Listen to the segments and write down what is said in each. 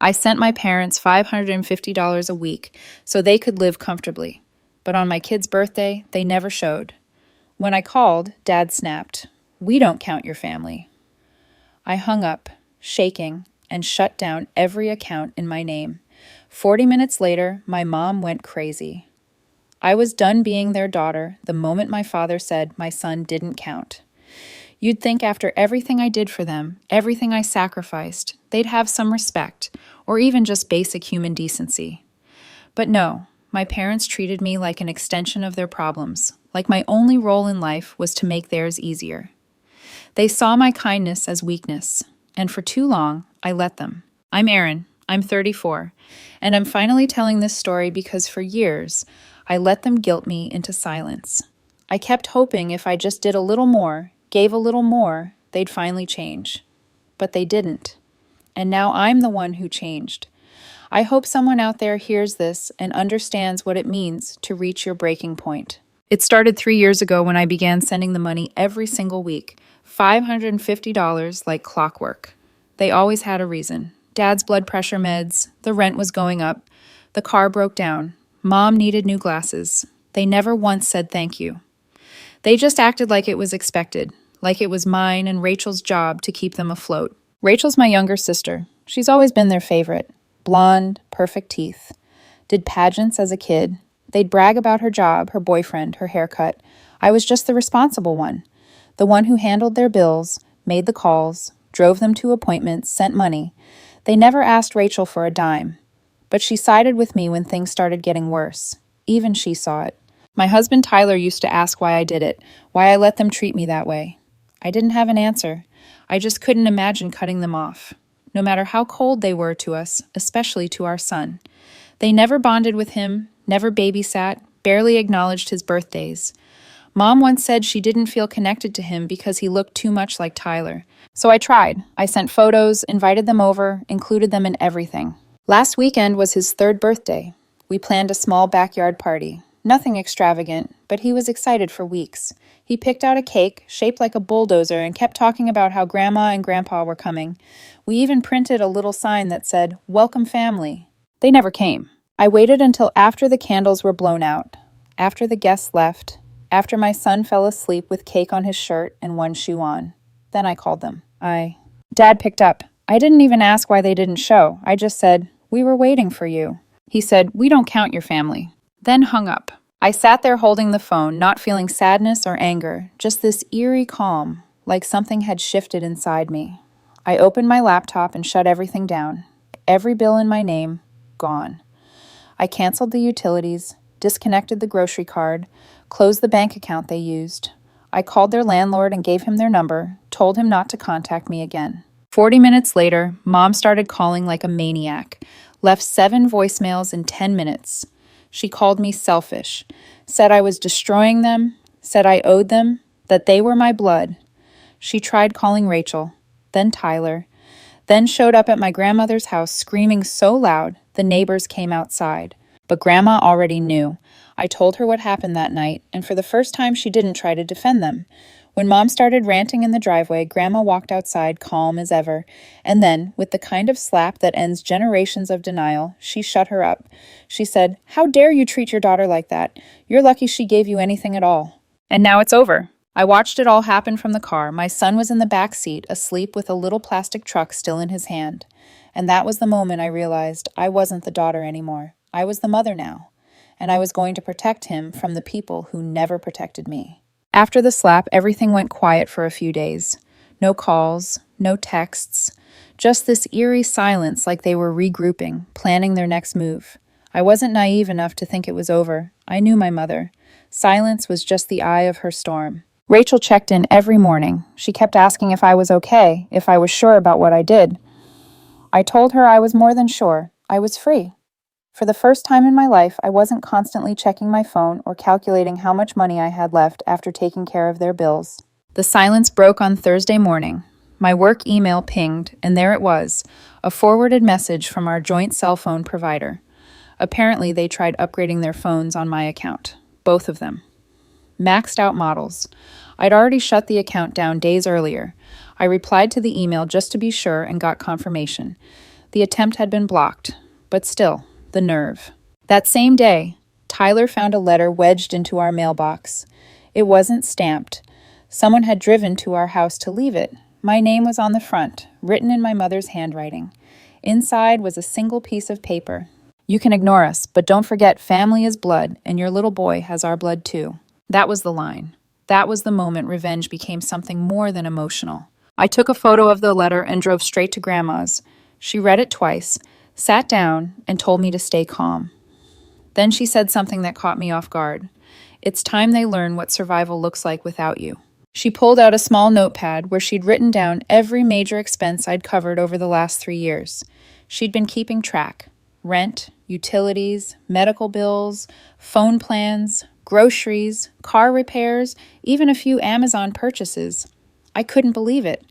I sent my parents $550 a week so they could live comfortably. But on my kid's birthday, they never showed. When I called, Dad snapped, "We don't count your family." I hung up, shaking, and shut down every account in my name. 40 minutes later, my mom went crazy. I was done being their daughter the moment my father said my son didn't count. You'd think after everything I did for them, everything I sacrificed, they'd have some respect, or even just basic human decency. But no, my parents treated me like an extension of their problems, like my only role in life was to make theirs easier. They saw my kindness as weakness, and for too long, I let them. I'm Erin, I'm 34, and I'm finally telling this story because for years, I let them guilt me into silence. I kept hoping if I just did a little more, gave a little more, they'd finally change. But they didn't. And now I'm the one who changed. I hope someone out there hears this and understands what it means to reach your breaking point. It started 3 years ago when I began sending the money every single week, $550 like clockwork. They always had a reason. Dad's blood pressure meds, the rent was going up, the car broke down, Mom needed new glasses. They never once said thank you. They just acted like it was expected, like it was mine and Rachel's job to keep them afloat. Rachel's my younger sister. She's always been their favorite. Blonde, perfect teeth. Did pageants as a kid. They'd brag about her job, her boyfriend, her haircut. I was just the responsible one. The one who handled their bills, made the calls, drove them to appointments, sent money. They never asked Rachel for a dime. But she sided with me when things started getting worse. Even she saw it. My husband Tyler used to ask why I did it, why I let them treat me that way. I didn't have an answer. I just couldn't imagine cutting them off. No matter how cold they were to us, especially to our son. They never bonded with him, never babysat, barely acknowledged his birthdays. Mom once said she didn't feel connected to him because he looked too much like Tyler. So I tried. I sent photos, invited them over, included them in everything. Last weekend was his 3rd birthday. We planned a small backyard party. Nothing extravagant, but he was excited for weeks. He picked out a cake shaped like a bulldozer and kept talking about how Grandma and Grandpa were coming. We even printed a little sign that said, "Welcome family." They never came. I waited until after the candles were blown out, after the guests left, after my son fell asleep with cake on his shirt and one shoe on. Then I called them. Dad picked up. I didn't even ask why they didn't show. I just said, "We were waiting for you." He said, "We don't count your family." Then hung up. I sat there holding the phone, not feeling sadness or anger, just this eerie calm, like something had shifted inside me. I opened my laptop and shut everything down. Every bill in my name, gone. I canceled the utilities, disconnected the grocery card, closed the bank account they used. I called their landlord and gave him their number, told him not to contact me again. 40 minutes later, Mom started calling like a maniac, left 7 voicemails in 10 minutes. She called me selfish, said I was destroying them, said I owed them, that they were my blood. She tried calling Rachel, then Tyler, then showed up at my grandmother's house screaming so loud the neighbors came outside. But Grandma already knew. I told her what happened that night, and for the first time she didn't try to defend them. When Mom started ranting in the driveway, Grandma walked outside calm as ever, and then, with the kind of slap that ends generations of denial, she shut her up. She said, "How dare you treat your daughter like that? You're lucky she gave you anything at all." And now it's over. I watched it all happen from the car. My son was in the back seat, asleep with a little plastic truck still in his hand. And that was the moment I realized I wasn't the daughter anymore. I was the mother now. And I was going to protect him from the people who never protected me. After the slap, everything went quiet for a few days. No calls, no texts, just this eerie silence like they were regrouping, planning their next move. I wasn't naive enough to think it was over. I knew my mother. Silence was just the eye of her storm. Rachel checked in every morning. She kept asking if I was okay, if I was sure about what I did. I told her I was more than sure. I was free. For the first time in my life, I wasn't constantly checking my phone or calculating how much money I had left after taking care of their bills. The silence broke on Thursday morning. My work email pinged, and there it was, a forwarded message from our joint cell phone provider. Apparently, they tried upgrading their phones on my account. Both of them. Maxed out models. I'd already shut the account down days earlier. I replied to the email just to be sure and got confirmation. The attempt had been blocked, but still, the nerve. That same day, Tyler found a letter wedged into our mailbox. It wasn't stamped. Someone had driven to our house to leave it. My name was on the front, written in my mother's handwriting. Inside was a single piece of paper. You can ignore us, but don't forget family is blood, and your little boy has our blood too. That was the line. That was the moment revenge became something more than emotional. I took a photo of the letter and drove straight to Grandma's. She read it twice, sat down, and told me to stay calm. Then she said something that caught me off guard. It's time they learn what survival looks like without you. She pulled out a small notepad where she'd written down every major expense I'd covered over the last 3 years. She'd been keeping track. Rent, utilities, medical bills, phone plans, groceries, car repairs, even a few Amazon purchases. I couldn't believe it.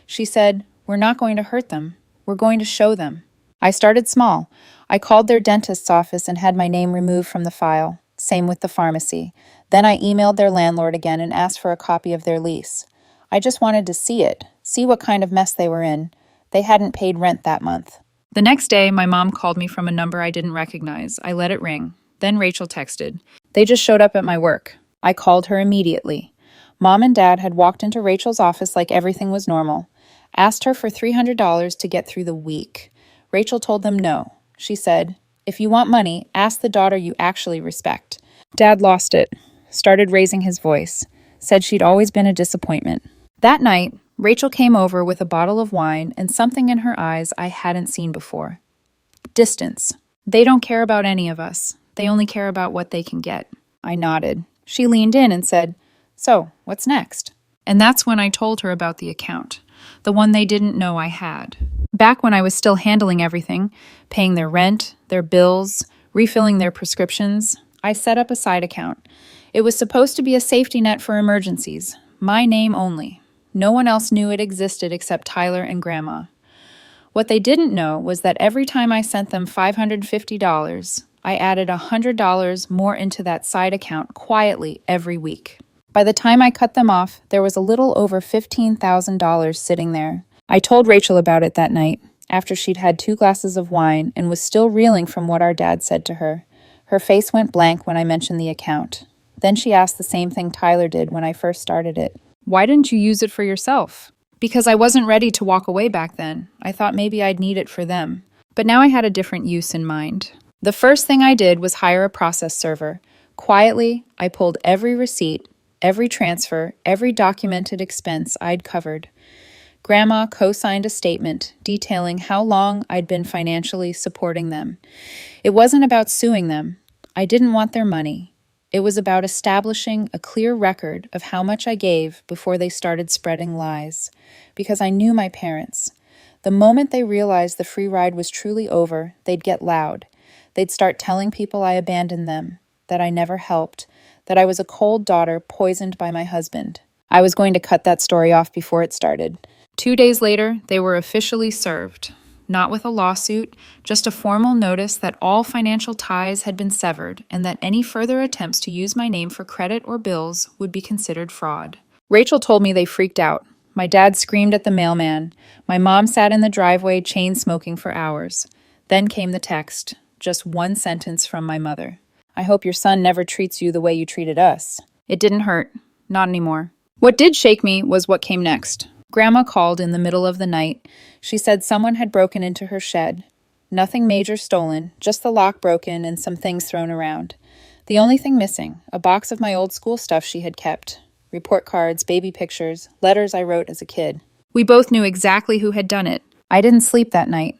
She said, "We're not going to hurt them. We're going to show them." I started small. I called their dentist's office and had my name removed from the file. Same with the pharmacy. Then I emailed their landlord again and asked for a copy of their lease. I just wanted to see it, see what kind of mess they were in. They hadn't paid rent that month. The next day, my mom called me from a number I didn't recognize. I let it ring. Then Rachel texted. They just showed up at my work. I called her immediately. Mom and Dad had walked into Rachel's office like everything was normal. Asked her for $300 to get through the week. Rachel told them no. She said, "If you want money, ask the daughter you actually respect." Dad lost it. Started raising his voice. Said she'd always been a disappointment. That night, Rachel came over with a bottle of wine and something in her eyes I hadn't seen before. Distance. They don't care about any of us. They only care about what they can get. I nodded. She leaned in and said, "So, what's next?" And that's when I told her about the account, the one they didn't know I had. Back when I was still handling everything, paying their rent, their bills, refilling their prescriptions, I set up a side account. It was supposed to be a safety net for emergencies, my name only. No one else knew it existed except Tyler and Grandma. What they didn't know was that every time I sent them $550, I added $100 more into that side account quietly every week. By the time I cut them off, there was a little over $15,000 sitting there. I told Rachel about it that night, after she'd had 2 glasses of wine and was still reeling from what our dad said to her. Her face went blank when I mentioned the account. Then she asked the same thing Tyler did when I first started it. "Why didn't you use it for yourself?" Because I wasn't ready to walk away back then. I thought maybe I'd need it for them. But now I had a different use in mind. The first thing I did was hire a process server. Quietly, I pulled every receipt, every transfer, every documented expense I'd covered. Grandma co-signed a statement detailing how long I'd been financially supporting them. It wasn't about suing them. I didn't want their money. It was about establishing a clear record of how much I gave before they started spreading lies. Because I knew my parents. The moment they realized the free ride was truly over, they'd get loud. They'd start telling people I abandoned them, that I never helped, that I was a cold daughter poisoned by my husband. I was going to cut that story off before it started. 2 days later, they were officially served. Not with a lawsuit, just a formal notice that all financial ties had been severed and that any further attempts to use my name for credit or bills would be considered fraud. Rachel told me they freaked out. My dad screamed at the mailman. My mom sat in the driveway chain smoking for hours. Then came the text, just one sentence from my mother. "I hope your son never treats you the way you treated us." It didn't hurt. Not anymore. What did shake me was what came next. Grandma called in the middle of the night. She said someone had broken into her shed. Nothing major stolen, just the lock broken and some things thrown around. The only thing missing, a box of my old school stuff she had kept. Report cards, baby pictures, letters I wrote as a kid. We both knew exactly who had done it. I didn't sleep that night.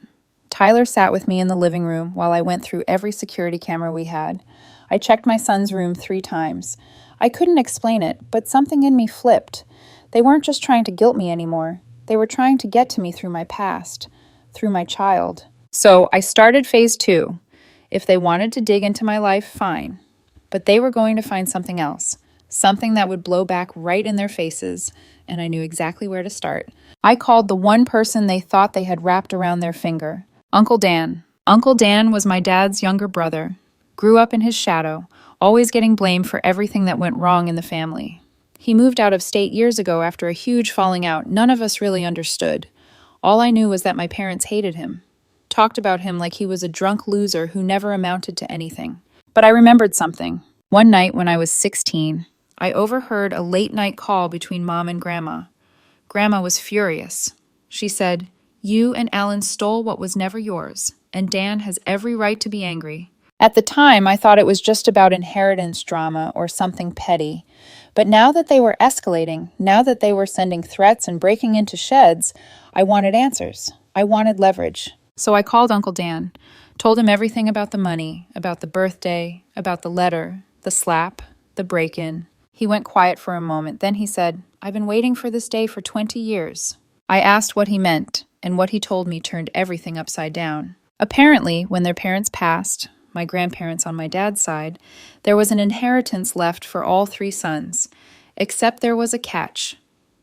Tyler sat with me in the living room while I went through every security camera we had. I checked my son's room 3 times. I couldn't explain it, but something in me flipped. They weren't just trying to guilt me anymore. They were trying to get to me through my past, through my child. So I started phase 2. If they wanted to dig into my life, fine. But they were going to find something else, something that would blow back right in their faces, and I knew exactly where to start. I called the one person they thought they had wrapped around their finger, Uncle Dan. Uncle Dan was my dad's younger brother. Grew up in his shadow, always getting blamed for everything that went wrong in the family. He moved out of state years ago after a huge falling out none of us really understood. All I knew was that my parents hated him. talked about him like he was a drunk loser who never amounted to anything. But I remembered something. One night when I was 16, I overheard a late-night call between Mom and Grandma. Grandma was furious. She said, "You and Alan stole what was never yours, and Dan has every right to be angry." At the time, I thought it was just about inheritance drama or something petty. But now that they were escalating, now that they were sending threats and breaking into sheds, I wanted answers. I wanted leverage. So I called Uncle Dan, told him everything about the money, about the birthday, about the letter, the slap, the break-in. He went quiet for a moment. Then he said, "I've been waiting for this day for 20 years. I asked what he meant, and what he told me turned everything upside down. Apparently, when their parents passed, my grandparents on my dad's side, there was an inheritance left for all 3 sons. Except there was a catch.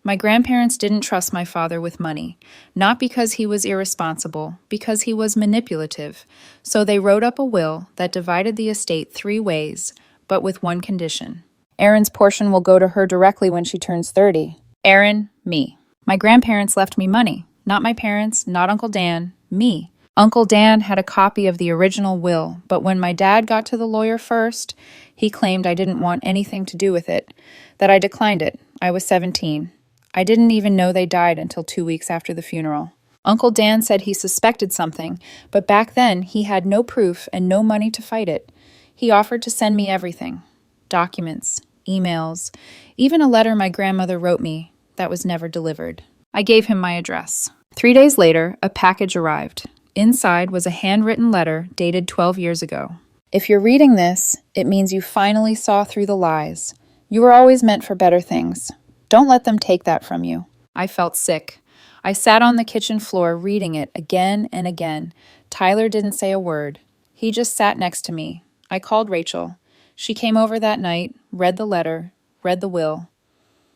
My grandparents didn't trust my father with money, not because he was irresponsible, because he was manipulative. So they wrote up a will that divided the estate 3 ways, but with one condition. Erin's portion will go to her directly when she turns 30. Erin, me. My grandparents left me money. Not my parents, not Uncle Dan, me. Uncle Dan had a copy of the original will, but when my dad got to the lawyer first, he claimed I didn't want anything to do with it, that I declined it. I was 17. I didn't even know they died until 2 weeks after the funeral. Uncle Dan said he suspected something, but back then he had no proof and no money to fight it. He offered to send me everything. Documents, emails, even a letter my grandmother wrote me that was never delivered. I gave him my address. 3 days later, a package arrived. Inside was a handwritten letter dated 12 years ago. If you're reading this, it means you finally saw through the lies. You were always meant for better things. Don't let them take that from you. I felt sick. I sat on the kitchen floor reading it again and again. Tyler didn't say a word. He just sat next to me. I called Rachel. She came over that night, read the letter, read the will.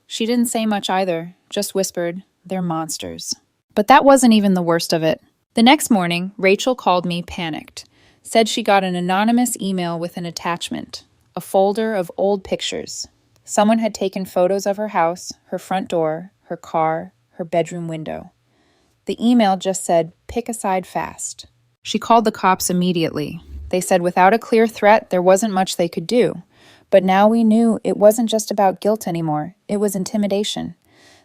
She didn't say much either, just whispered, "They're monsters." But that wasn't even the worst of it. The next morning, Rachel called me panicked, said she got an anonymous email with an attachment, a folder of old pictures. Someone had taken photos of her house, her front door, her car, her bedroom window. The email just said, "Pick a side fast." She called the cops immediately. They said without a clear threat, there wasn't much they could do. But now we knew it wasn't just about guilt anymore. It was intimidation.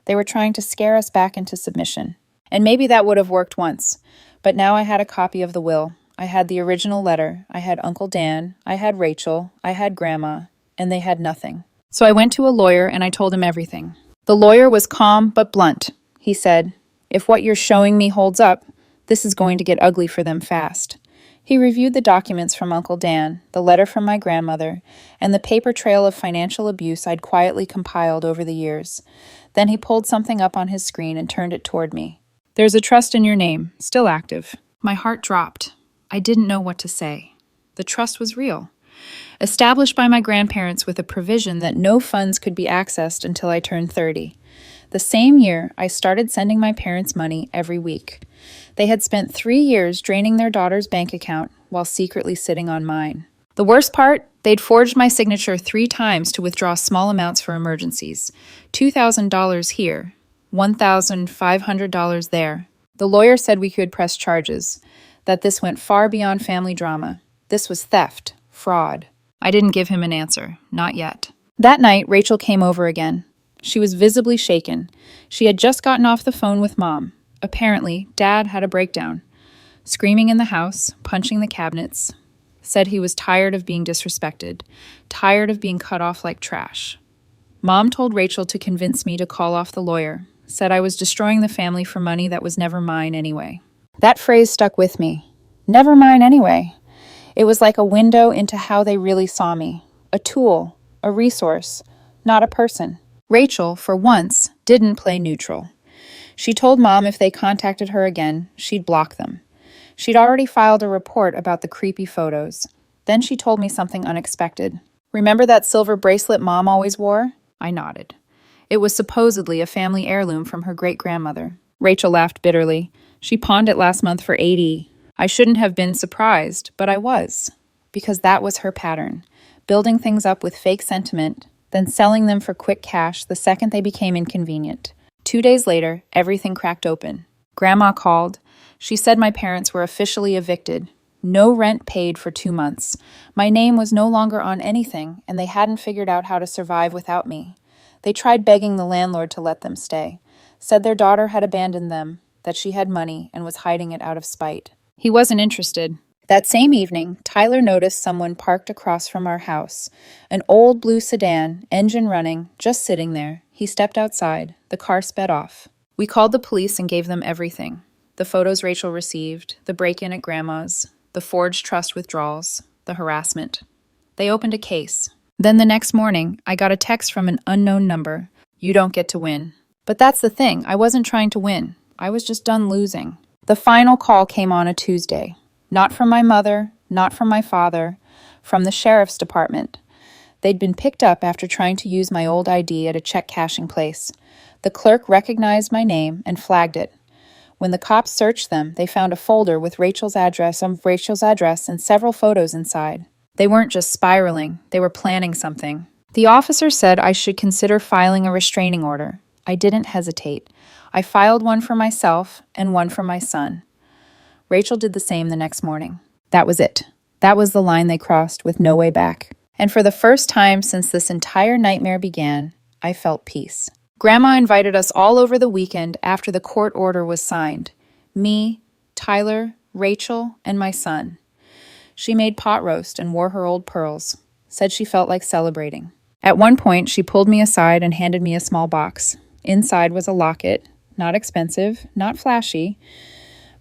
They were trying to scare us back into submission. And maybe that would have worked once. But now I had a copy of the will. I had the original letter. I had Uncle Dan. I had Rachel. I had Grandma. And they had nothing. So I went to a lawyer and I told him everything. The lawyer was calm but blunt. He said, "If what you're showing me holds up, this is going to get ugly for them fast." He reviewed the documents from Uncle Dan, the letter from my grandmother, and the paper trail of financial abuse I'd quietly compiled over the years. Then he pulled something up on his screen and turned it toward me. "There's a trust in your name, still active." My heart dropped. I didn't know what to say. The trust was real. Established by my grandparents with a provision that no funds could be accessed until I turned 30. The same year, I started sending my parents money every week. They had spent 3 years draining their daughter's bank account while secretly sitting on mine. The worst part, they'd forged my signature 3 times to withdraw small amounts for emergencies. $2,000 here, $1,500 there. The lawyer said we could press charges, that this went far beyond family drama. This was theft, fraud. I didn't give him an answer, not yet. That night, Rachel came over again. She was visibly shaken. She had just gotten off the phone with Mom. Apparently, Dad had a breakdown. Screaming in the house, punching the cabinets. Said he was tired of being disrespected, tired of being cut off like trash. Mom told Rachel to convince me to call off the lawyer. Said I was destroying the family for money that was never mine anyway. That phrase stuck with me. Never mine anyway. It was like a window into how they really saw me. A tool, a resource, not a person. Rachel, for once, didn't play neutral. She told Mom if they contacted her again, she'd block them. She'd already filed a report about the creepy photos. Then she told me something unexpected. "Remember that silver bracelet Mom always wore?" I nodded. It was supposedly a family heirloom from her great-grandmother. Rachel laughed bitterly. "She pawned it last month for $80. I shouldn't have been surprised, but I was. Because that was her pattern. Building things up with fake sentiment, then selling them for quick cash the second they became inconvenient. 2 days later, everything cracked open. Grandma called. She said my parents were officially evicted. No rent paid for 2 months. My name was no longer on anything, and they hadn't figured out how to survive without me. They tried begging the landlord to let them stay. Said their daughter had abandoned them, that she had money and was hiding it out of spite. He wasn't interested. That same evening, Tyler noticed someone parked across from our house. An old blue sedan, engine running, just sitting there. He stepped outside. The car sped off. We called the police and gave them everything. The photos Rachel received, the break-in at Grandma's, the forged trust withdrawals, the harassment. They opened a case. Then the next morning, I got a text from an unknown number. You don't get to win. But that's the thing. I wasn't trying to win. I was just done losing. The final call came on a Tuesday. Not from my mother, not from my father, from the sheriff's department. They'd been picked up after trying to use my old ID at a check cashing place. The clerk recognized my name and flagged it. When the cops searched them, they found a folder with Rachel's address and several photos inside. They weren't just spiraling, they were planning something. The officer said I should consider filing a restraining order. I didn't hesitate. I filed one for myself and one for my son. Rachel did the same the next morning. That was it. That was the line they crossed with no way back. And for the first time since this entire nightmare began, I felt peace. Grandma invited us all over the weekend after the court order was signed. Me, Tyler, Rachel, and my son. She made pot roast and wore her old pearls. Said she felt like celebrating. At one point, she pulled me aside and handed me a small box. Inside was a locket. Not expensive, not flashy.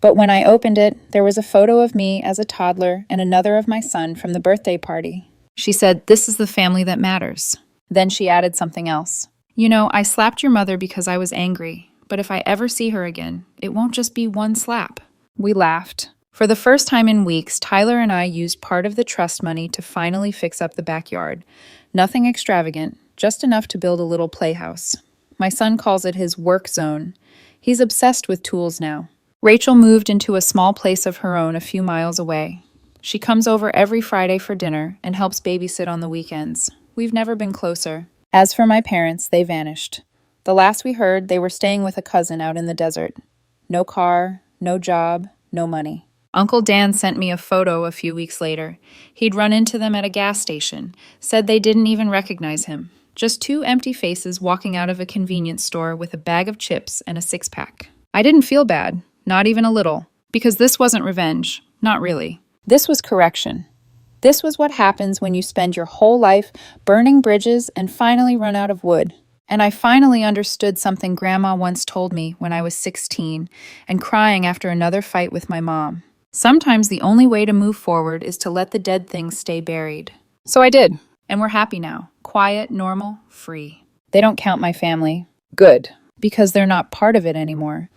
But when I opened it, there was a photo of me as a toddler and another of my son from the birthday party. She said, "This is the family that matters." Then she added something else. "You know, I slapped your mother because I was angry, but if I ever see her again, it won't just be one slap." We laughed. For the first time in weeks, Tyler and I used part of the trust money to finally fix up the backyard. Nothing extravagant, just enough to build a little playhouse. My son calls it his work zone. He's obsessed with tools now. Rachel moved into a small place of her own a few miles away. She comes over every Friday for dinner and helps babysit on the weekends. We've never been closer. As for my parents, they vanished. The last we heard, they were staying with a cousin out in the desert. No car, no job, no money. Uncle Dan sent me a photo a few weeks later. He'd run into them at a gas station, said they didn't even recognize him. Just two empty faces walking out of a convenience store with a bag of chips and a six-pack. I didn't feel bad. Not even a little. Because this wasn't revenge. Not really. This was correction. This was what happens when you spend your whole life burning bridges and finally run out of wood. And I finally understood something Grandma once told me when I was 16 and crying after another fight with my mom. Sometimes the only way to move forward is to let the dead things stay buried. So I did. And we're happy now. Quiet, normal, free. They don't count my family. Good. Because they're not part of it anymore.